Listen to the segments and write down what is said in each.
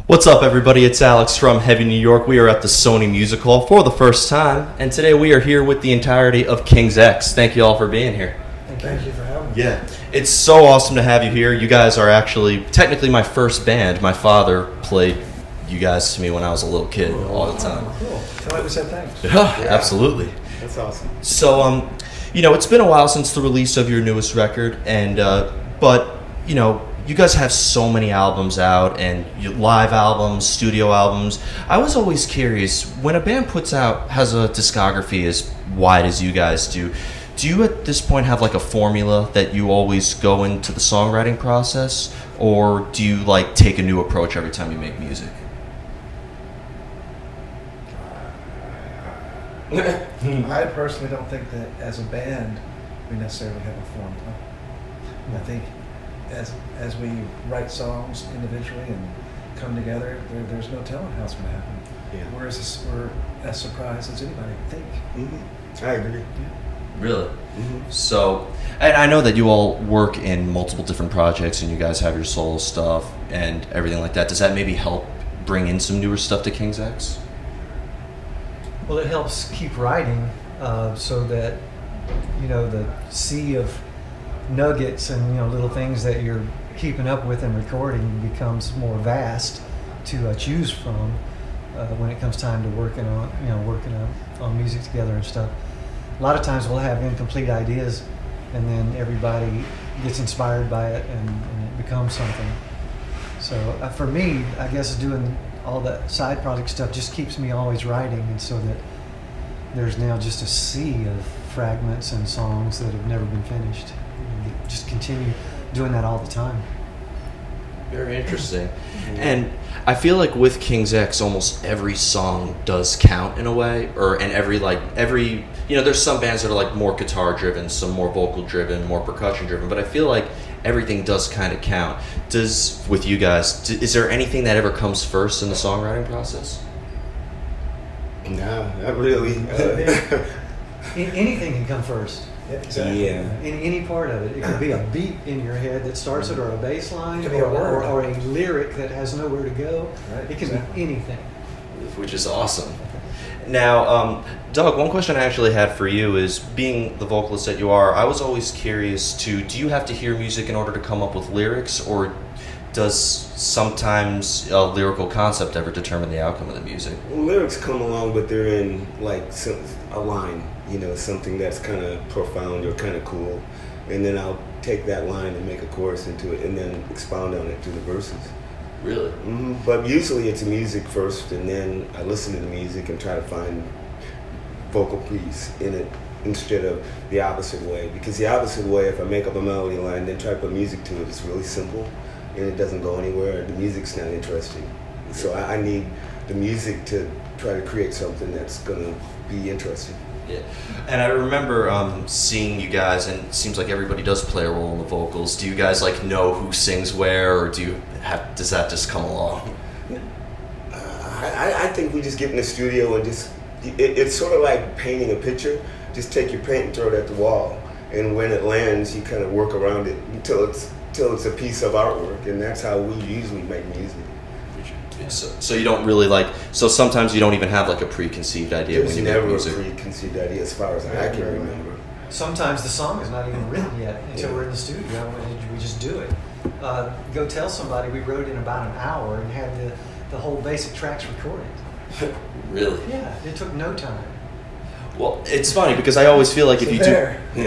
What's up, everybody? It's Alex from Heavy New York. We are at the Sony Music Hall for the first time, and today we are here with the entirety of King's X. Thank you all for being here. Thank you for having me. Yeah, it's so awesome to have you here. You guys are actually technically my first band. My father played you guys to me when I was a little kid all the time. Cool. Tell me we said thanks. Yeah, absolutely. That's awesome. So, it's been a while since the release of your newest record, and but you guys have so many albums out, and live albums, studio albums. I was always curious, when a band has a discography as wide as you guys do you at this point have like a formula that you always go into the songwriting process, or do you like take a new approach every time you make music? I personally don't think that as a band we necessarily have a formula. I think as we write songs individually and come together, there's no telling how it's going to happen. Yeah. We're as surprised as anybody, I think. Mm-hmm. I agree. Yeah. Really? Mm-hmm. So, and I know that you all work in multiple different projects and you guys have your solo stuff and everything like that. Does that maybe help bring in some newer stuff to King's X? Well, it helps keep writing so that, the sea of nuggets and, little things that you're keeping up with and recording becomes more vast to choose from when it comes time to working on music together and stuff. A lot of times we'll have incomplete ideas and then everybody gets inspired by it and it becomes something. So for me, I guess doing all that side project stuff just keeps me always writing, and so that there's now just a sea of fragments and songs that have never been finished. Just continue doing that all the time. Very interesting. And I feel like with King's X, almost every song does count in a way, and every there's some bands that are like more guitar driven, some more vocal driven, more percussion driven, but I feel like everything does kind of count. With you guys, is there anything that ever comes first in the songwriting process? No, not really. Anything can come first. Yeah, exactly. Yeah. Any part of it. It could be a beat in your head that starts it, or a bass line, It could be a word. or a lyric that has nowhere to go. Right, It can be anything. Which is awesome. Now, Doug, one question I actually had for you is, being the vocalist that you are, I was always curious do you have to hear music in order to come up with lyrics, or does sometimes a lyrical concept ever determine the outcome of the music? Well, lyrics come along, but they're in like a line, something that's kind of profound or kind of cool, and then I'll take that line and make a chorus into it, and then expound on it through the verses. Really? Mm-hmm. But usually it's music first, and then I listen to the music and try to find vocal piece in it, instead of the opposite way. Because the opposite way, if I make up a melody line, then try to put music to it, it's really simple, and it doesn't go anywhere. The music's not interesting. So I need the music to try to create something that's going to be interesting. Yeah. And I remember seeing you guys, and it seems like everybody does play a role in the vocals. Do you guys know who sings where, or does that just come along? I think we just get in the studio and it's sort of like painting a picture. Just take your paint and throw it at the wall, and when it lands, you kind of work around it until it's a piece of artwork, and that's how we usually make music. So you don't really so sometimes you don't even have a preconceived idea There's when you never make music. a preconceived idea as far as I can remember. Sometimes the song is not even written yet until we're in the studio and we just do it. Go tell somebody we wrote in about an hour and had the whole basic tracks recorded. Really? Yeah, it took no time. Well, it's funny because I always feel like if you There. do,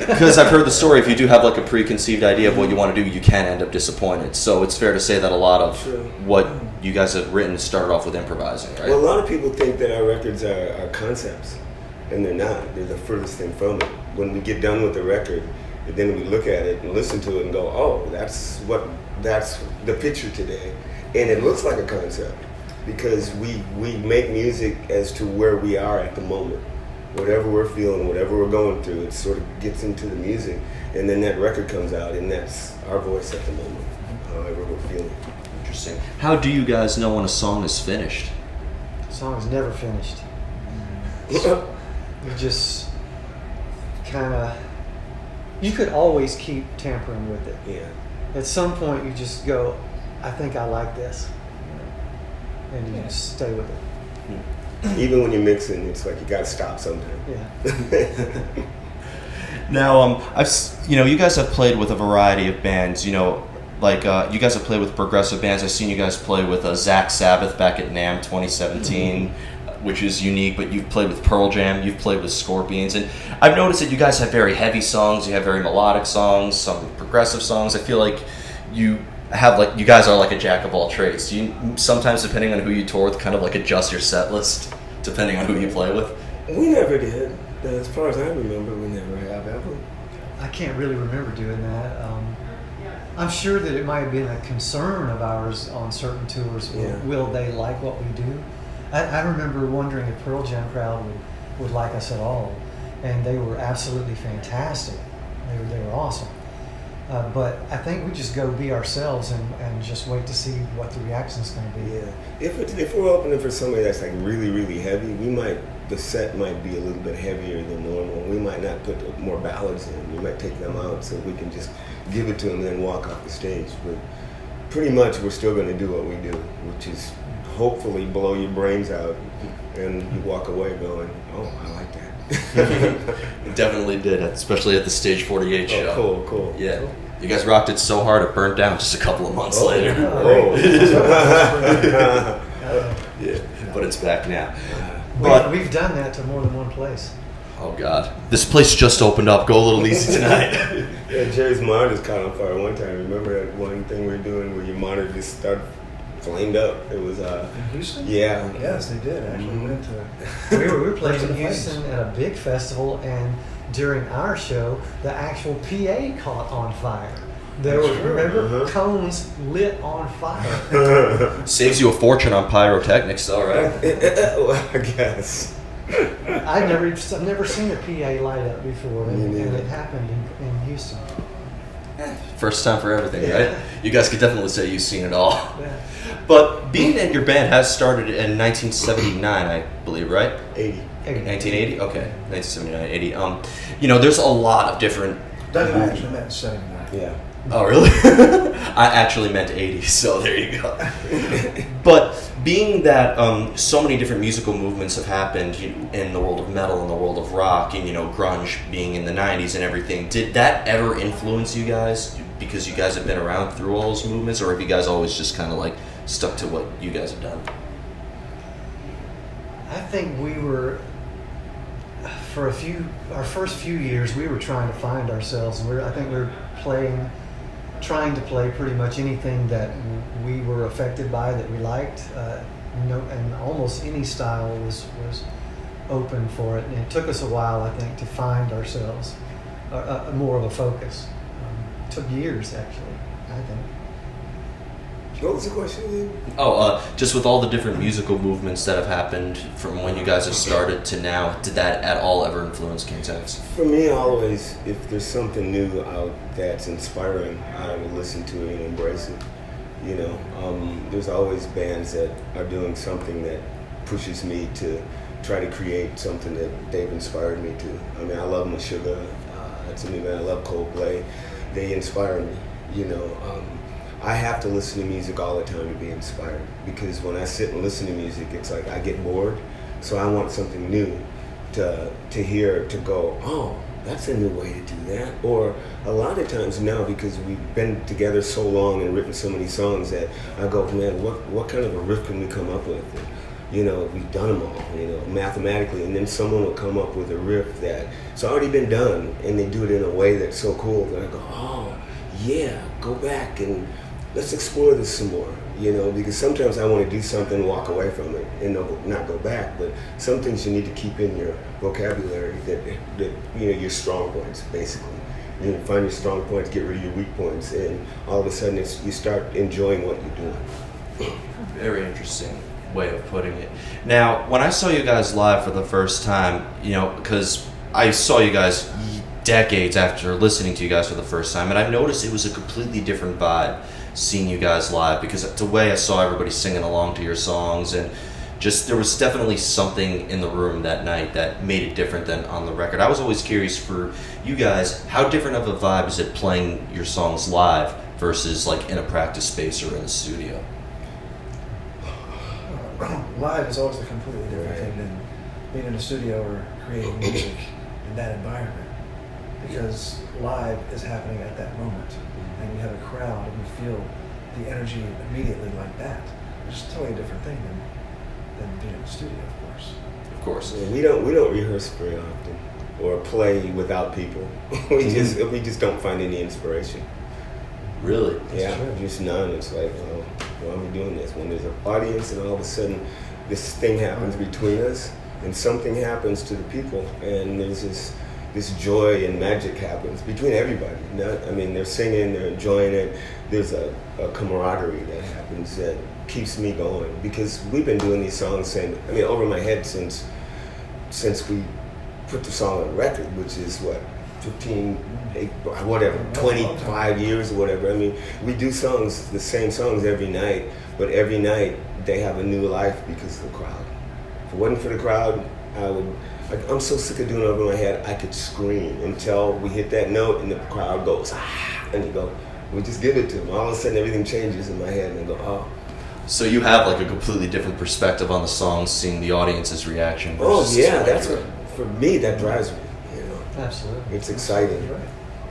because I've heard the story. If you do have a preconceived idea of what you want to do, you can end up disappointed. So it's fair to say that a lot of what you guys have written started off with improvising, right? Well, a lot of people think that our records are concepts, and they're not. They're the furthest thing from it. When we get done with the record, and then we look at it and listen to it and go, "Oh, that's the picture today," and it looks like a concept. Because we make music as to where we are at the moment. Whatever we're feeling, whatever we're going through, it sort of gets into the music, and then that record comes out, and that's our voice at the moment, however we're feeling. Interesting. How do you guys know when a song is finished? The song is never finished. You just kind of, you could always keep tampering with it. Yeah. At some point you just go, I think I like this, and you just stay with it. Even when you're mixing, it's like you got to stop sometime. Yeah. Now, you guys have played with a variety of bands. You guys have played with progressive bands. I've seen you guys play with Zach Sabbath back at NAMM 2017, which is unique. But you've played with Pearl Jam. You've played with Scorpions, and I've noticed that you guys have very heavy songs. You have very melodic songs, some progressive songs. I feel like you guys are like a jack of all trades. Do you sometimes, depending on who you tour with, kind of like adjust your set list depending on who you play with? We never did. As far as I remember, we never have ever. I can't really remember doing that. I'm sure that it might have been a concern of ours on certain tours. Yeah. Will they like what we do? I remember wondering if Pearl Jam crowd would like us at all, and they were absolutely fantastic. They were awesome. But I think we just go be ourselves and just wait to see what the reaction is going to be. Yeah. If we're opening for somebody that's like really, really heavy, the set might be a little bit heavier than normal. We might not put more ballads in. We might take them out so we can just give it to them and then walk off the stage. But pretty much we're still going to do what we do, which is hopefully blow your brains out and you walk away going, oh, I like that. You definitely did, especially at the Stage 48 show. Oh, cool. Yeah. You guys rocked it so hard it burnt down just a couple of months later. Yeah, but it's back now. We've done that to more than one place. Oh God, this place just opened up. Go a little easy tonight. Yeah, Jerry's monitor's caught on fire one time. Remember that one thing we were doing where your monitor just started flamed up? It was In Houston? yeah. Yes, they did. Actually, we went to. We were playing Burst in of Houston Flames. at a big festival, and during our show, the actual PA caught on fire. There were, remember, cones lit on fire. Saves you a fortune on pyrotechnics, though, right? Well, I guess. I've never seen a PA light up before, and it happened in Houston. First time for everything, right? You guys could definitely say you've seen it all. Yeah. But being that your band has started in 1979, I believe, right? 80. 1980? Okay, 1979, 80. There's a lot of different. Doug and I actually met in 79. Yeah. Oh, really? I actually meant 80, so there you go. But being that so many different musical movements have happened in the world of metal, in the world of rock, and grunge being in the 90s and everything, did that ever influence you guys? Because you guys have been around through all those movements, or have you guys always just kind of like stuck to what you guys have done? I think we were, for our first few years, we were trying to find ourselves. I think we were trying to play pretty much anything that we were affected by that we liked. And almost any style was open for it. And it took us a while, I think, to find ourselves, more of a focus. Took years, actually, I think. What was the question again? Just with all the different musical movements that have happened from when you guys have started to now, did that at all ever influence King's X? For me, always, if there's something new out that's inspiring, I will listen to it and embrace it. There's always bands that are doing something that pushes me to try to create something that they've inspired me to. I mean, I love Meshuggah. That's a new band. I love Coldplay. They inspire me. I have to listen to music all the time to be inspired, because when I sit and listen to music, it's like I get bored. So I want something new to hear, to go, oh, that's a new way to do that. Or a lot of times now, because we've been together so long and written so many songs, that I go, man, what kind of a riff can we come up with? And, we've done them all, mathematically, and then someone will come up with a riff that's already been done, and they do it in a way that's so cool that I go, oh, yeah, go back and let's explore this some more, because sometimes I want to do something, walk away from it, and not go back. But some things you need to keep in your vocabulary that your strong points, basically. Find your strong points, get rid of your weak points, and all of a sudden you start enjoying what you're doing. Very interesting way of putting it. Now, when I saw you guys live for the first time, because I saw you guys decades after listening to you guys for the first time, and I noticed it was a completely different vibe seeing you guys live, because the way I saw everybody singing along to your songs, and just there was definitely something in the room that night that made it different than on the record. I was always curious for you guys, how different of a vibe is it playing your songs live versus like in a practice space or in a studio? Live is always a completely different thing than being in a studio or creating music in that environment, because live is happening at that moment, and you have a crowd and you feel the energy immediately like that. It's a totally different thing than being in a studio, of course. Of course. Yeah, we don't rehearse very often or play without people. we just don't find any inspiration. Really? Yeah, just none. It's like, well, why are we doing this? When there's an audience and all of a sudden this thing happens between us and something happens to the people, and there's this joy and magic happens between everybody. I mean, they're singing, they're enjoying it. There's a camaraderie that happens that keeps me going, because we've been doing these songs over my head since we put the song on record, which is what, 15, 25 years or whatever. I mean, we do songs, the same songs every night, but every night they have a new life because of the crowd. If it wasn't for the crowd, I'm so sick of doing it over my head, I could scream until we hit that note and the crowd goes, ah, and you go, we just give it to them. All of a sudden everything changes in my head and I go, oh. So you have like a completely different perspective on the songs, seeing the audience's reaction. Oh yeah, that's what, for me, that drives me. Absolutely. It's exciting. Right.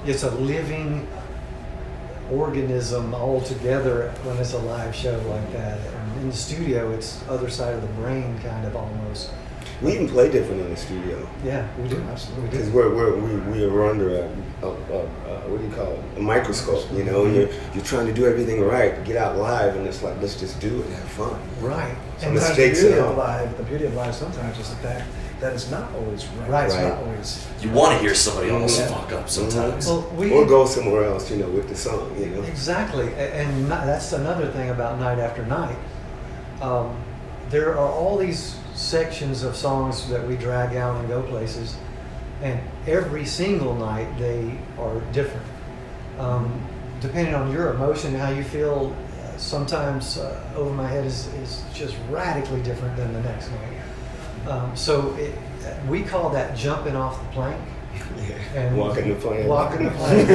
It's a living organism all together when it's a live show like that. And in the studio, it's other side of the brain, kind of almost. We even play different in the studio. Yeah, we do. Absolutely. Because we're under a what do you call it? A microscope, you know. And you're trying to do everything right, get out live, and it's like, let's just do it and have fun. Right. And mistakes and all. The beauty of live sometimes is the fact that it's not always right. It's not always. You want to hear somebody almost fuck up sometimes. Well, or go somewhere else, you know, with the song, you know. Exactly, and that's another thing about Night After Night. There are all these sections of songs that we drag out and go places, and every single night they are different. Depending on your emotion, how you feel, sometimes Over My Head is just radically different than the next night. So we call that jumping off the plank. Yeah. And walking the plank. Walking the plank.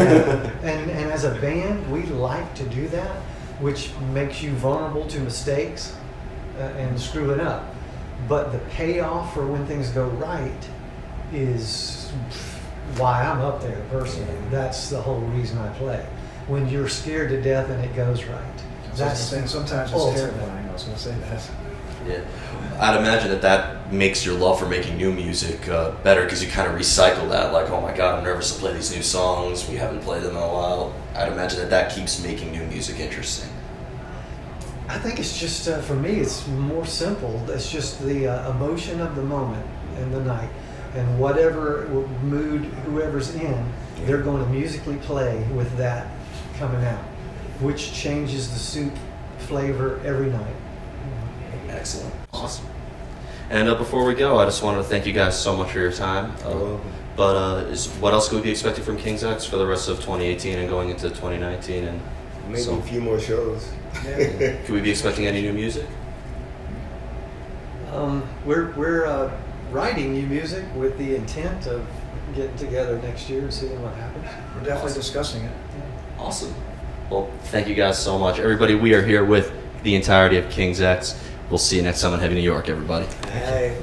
and as a band, we like to do that, which makes you vulnerable to mistakes and screwing up. But the payoff for when things go right is why I'm up there personally. That's the whole reason I play. When you're scared to death and it goes right. That's the thing. Sometimes it's terrifying. I was going to say that. Yeah, I'd imagine that makes your love for making new music better, because you kind of recycle that. Like, oh my God, I'm nervous to play these new songs. We haven't played them in a while. I'd imagine that keeps making new music interesting. I think it's just, for me, it's more simple. It's just the emotion of the moment and the night. And whatever mood whoever's in, they're going to musically play with that coming out, which changes the soup flavor every night. Excellent. Awesome. And before we go, I just wanted to thank you guys so much for your time. But what else could we be expecting from King's X for the rest of 2018 and going into 2019? And maybe a few more shows. Yeah. Could we be expecting any new music? We're writing new music with the intent of getting together next year and seeing what happens. We're definitely discussing it. Yeah. Awesome. Well, thank you guys so much. Everybody, we are here with the entirety of King's X. We'll see you next time on Heavy New York, everybody. Hey.